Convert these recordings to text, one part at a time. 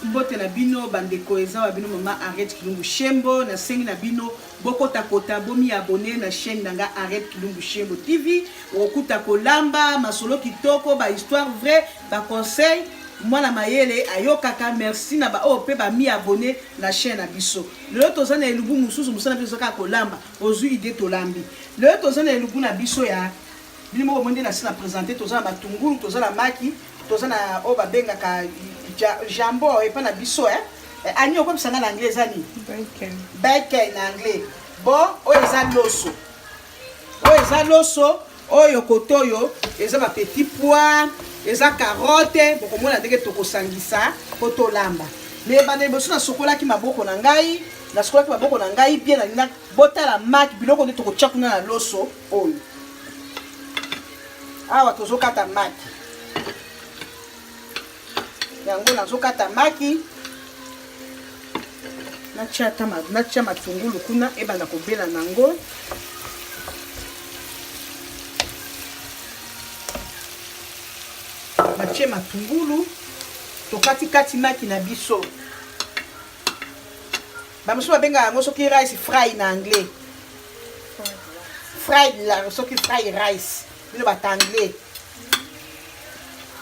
mbote na bino bandeko eza wa bino mama Arrête Kilumbu Shembo na sengi na bino bokota kota bomi abonné na chaîne nanga Arrête Kilumbu Shembo TV okuta kolamba masolo kitoko ba histoire vrai ba conseil mwana mayele ayokaka merci na ba pe ba mi abonné na chaîne na biso lelo tozana elubu mususu musana biso ka kolamba ozu idée tolambi lelo tozana elubu na biso ya bino mo monde na sina présenter tozana matungulu tozana maki tozana o ba benga ka jambo et pas na biso ani comme ça en anglais ani bacon en anglais bon o eza loso oyo kotoyo eza ba petit pois eza carotte boko mona ndenge tokosangisa koto lamba mais bana boso na sokola ki maboko na ngai na sokola ki maboko na ngai bien na bota la mak biloko nde tokotia kuna na loso oyo awa tozokata maki yango nazokata maki natia matungulu kuna ebanda kobela nango natie matungulu tokati maki na biso bamosusu babenga yango soki rice fry na anglais fried la soki fry rice bino batanglais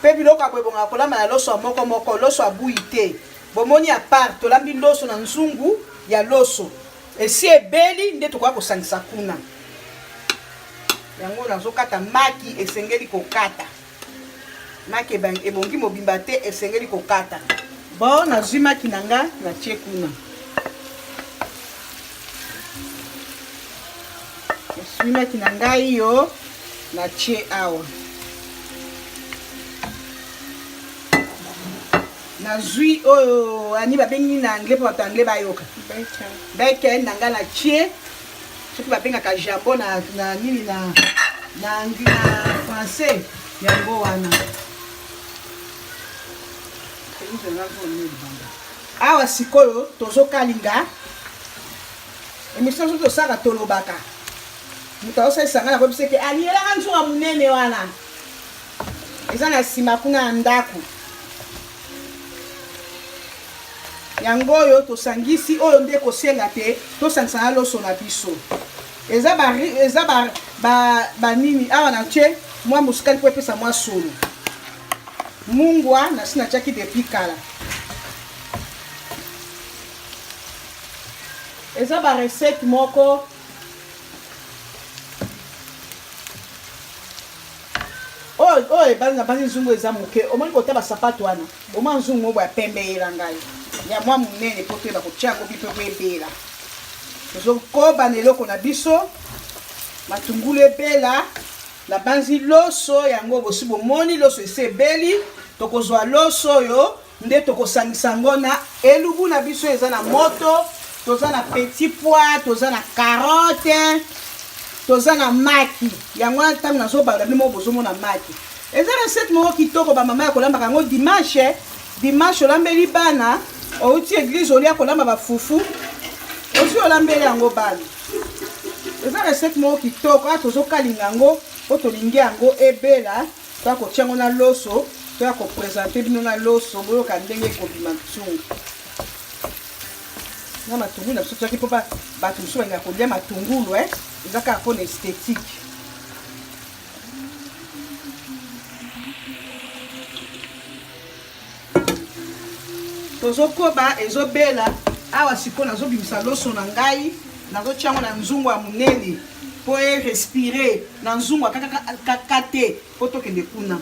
pe biloko akwebonga kolamba na loso moko loso abuyi te bomoni a part tolambi loso na nzungu ya loso esi ebeli nde tokoka kosangisa kuna yango nazokata maki esengeli kokata maki ebongi mobimba te esengeli kokata bon nazwi maki nanga natie kuna nazwi maki na ngai yo natie awa nazwi oyo ani babengi na anglais po bato anglais bayoka bacon nanga na tie soki babengaka jambon na nini na français yango wana awa sikoyo tozokalinga emission so tosala tolobaka moto aosalisa nga na koyebiseke aliyelaka nzunga monene wana eza na nsima kuna ya ndako yango oyo tosangisi oyo nde kosenga te tosangisa na loso na biso eza banini awa na tie mwa mosikali po epesa mwa solo mungwa nasi natiaki depuis kala eza barecette moko oyo ebali nzungu eza moke omoni kota basapato wana omwa nzungu mobo ya pembe eyela ngai ya mwa monene po toyeba kotia yango bipe po ebela tozokoba na eloko na biso matungulu ebela na banzi loso yango bosi bomoni loso esi ebeli tokozwa loso oyo nde tokosangisa yango na elubu na biso eza na moto toza na petit pois toza na carotte toza na maki yango wana ntango nazobala bino moko bozomona maki eza recette moko kitoko bamama ya kolambaka yango dimanche olambeli bana outi église olia kolamba bafufu osi olambeli yango bana eza recette moko kitoko a tozokalinga yango po tolingi yango ebela toya kotia yango na loso toya kopresente bino na loso boyoka ndenge ekobima ntungu na matungulu na biso toyaki mpo bato mosusu balinga kolia matungulu eza kaka mpona esthétique tozokoba ezobela awa sikoyo nazobimisa loso na ngai nazotia yango na nzungu ya monene po respire na nzungu akaka te po tokende kuna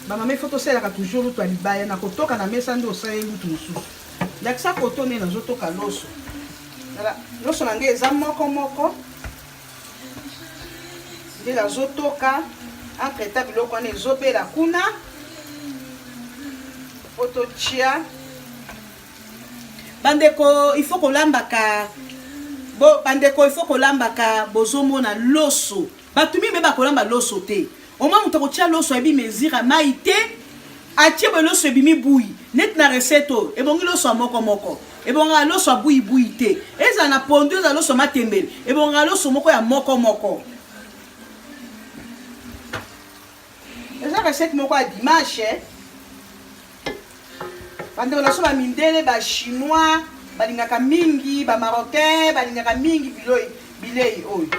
bamama ifo tosalelaka toujours lutu ya libaya na kotoka na mesa nde osaleli lutu mosusu yakisa koto nde nazotoka loso na ngai eza moko nde nazotoka entreta biloko wana ezobela kuna po totia bandeko ifo kolambaka bandeko ifo kolambaka bozomona loso bato mime bakolamba loso te omwa moto akotia loso ayebi mesure mai te atie boye loso ebimi buyi neti na recette oyo ebongi loso ya moko ebongaka loso ya buyi te ezala na pondu ezala loso matembele ebongaka loso moko ya moko eza recette moko ya dimanche Bande na so ba mindele ba chinois, balingaka mingi, ba marocain, balingaka mingi bilei oyo.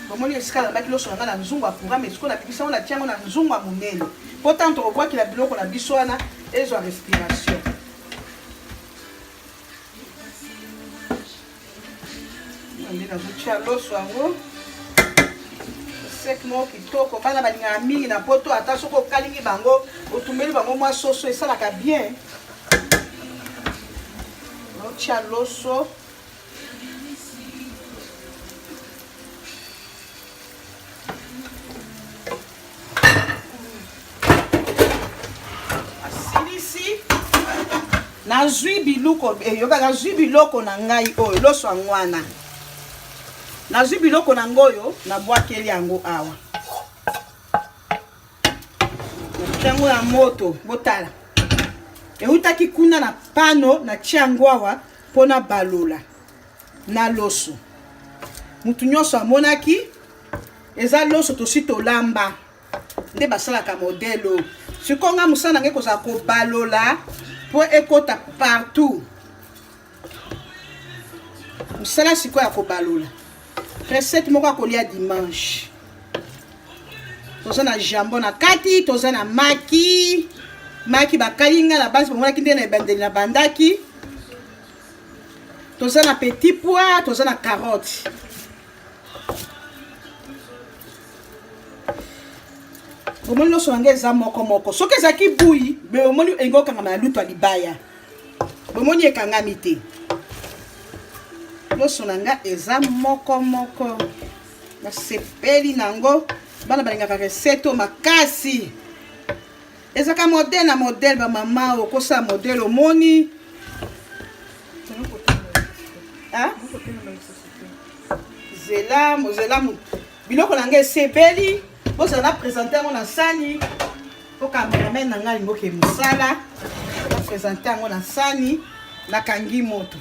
Bomoni esika ba kilo so na nzungu akura mais ko na bikisa na tiango na nzungu amunene. Pourtant on voit qu'il a biloko na biso wana ezo respiration. Ndi na zucha loso yango. Sek mo kitoko bana balinga mingi na poto ata soko kalingi bango otumeli bango mwa soso esalaka bien. Zucha loso. Nazwi biloko yoka nazwi biloko na ngai oyo loso angwana. Nazwi biloko na ngoyo na bwakeli yango awa. Chango ya moto botala. Eutaki kuna na pano na chango awa pona balola na loso. Mutu nyonso amonaki eza loso to sito lamba. Nde basalaka modelo. Sikonga musana ngeko za ko balola pour ekota partout. Musala siko ya ko balola. Recette moko akolia dimanche. Toza na jambon na kati, toza na maki. Maki bakalinga la base bomona kinde na bandeli na bandaki. Toza na petit pois, toza na carotte. Bomoni loso wange eza moko. Soki ezaki bui, be bomoni engo kanga na luto libaya. Bomoni ekangami te. Loso nanga eza moko. Na sepeli nango bana balingaka recette makasi. Ezaka modèle na modèle ba mama okosa modèle omoni. Ah? Zela biloko nanga sepeli. Bosa na présenter mon sani. Pour cameraman nanga lingo ke musala. Na présenter mon sani na kangi moto.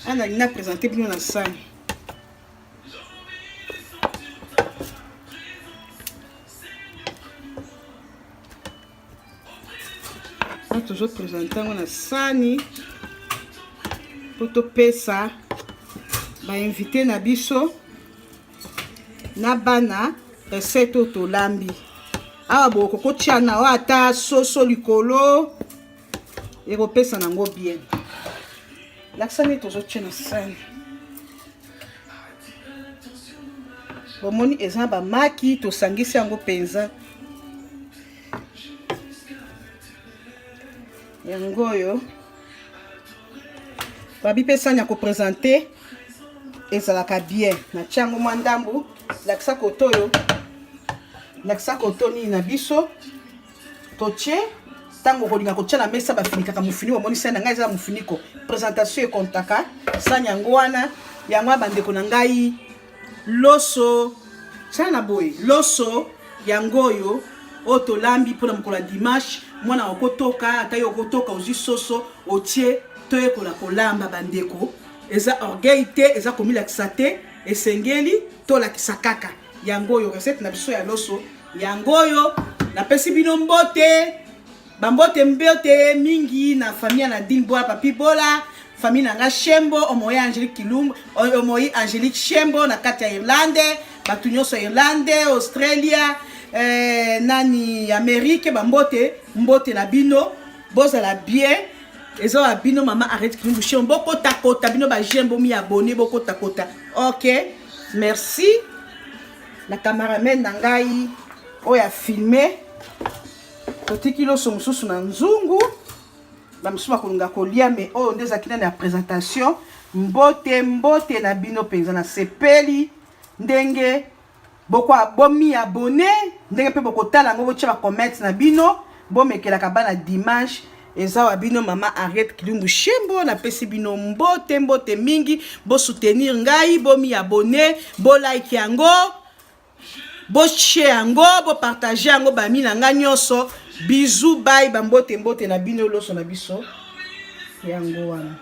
Ana lina présenter bino na sani. On toujours présenter mon sani. Pour to pesa ba invité na biso na bana recette to lambi. Awa boko ko tiana wa ata soso likolo. Eko pesa nango bien. L'accent toujours tient na scène. Bomoni ezamba maki to sangisi yango penza. Yango yo. Babi pesa nya ko présenter ezalaka bien na chango mandambu l'accent kotoyo. L'accent kotoni na biso toche tango kolinga ko tshana mesa ba finika mufini wa monisa na ngai za mufiniko présentation e kontaka sanya ngwana yangwa bandeko na ngai loso sana boy loso yangoyo oto lambi pona mukola dimanche mwana okotoka atayo okotoka ozi soso otie toye kola kolamba bandeko eza orgueil eza komila kisate esengeli to la kisakaka yangoyo recette na biso ya loso yangoyo na pesi bino mbote bambote mbote mingi na famille na Dimboa papi bola famille na Shembo omoya Angelique Kilumbu omoyi Angelique Shembo na kati ya Irlande batu nyonso Irlande Australia nani Amerique mbote na bino bozala bien ezo wa bino mama arrête Kilumbu Shembo boko takota bino ba jembo mi abonné boko takota. OK, merci la cameraman na ngai oya filmer totiki loso mususu na nzungu ba misusu bakolunga kolia me oyo ndeza kina na présentation mbote na bino penza na sepeli ndenge boko abomi abonné ndenge pe boko tala ngo bocha ba comment na bino bomekela kabana dimanche eza wa bino mama arrête Kilumbu Shembo na pesi bino mbote mingi bo soutenir ngai bomi abonné bo like yango bo share yango bo partager yango ba mi na nga nyonso bisous bye ba mbote na bino loso na biso yango wana.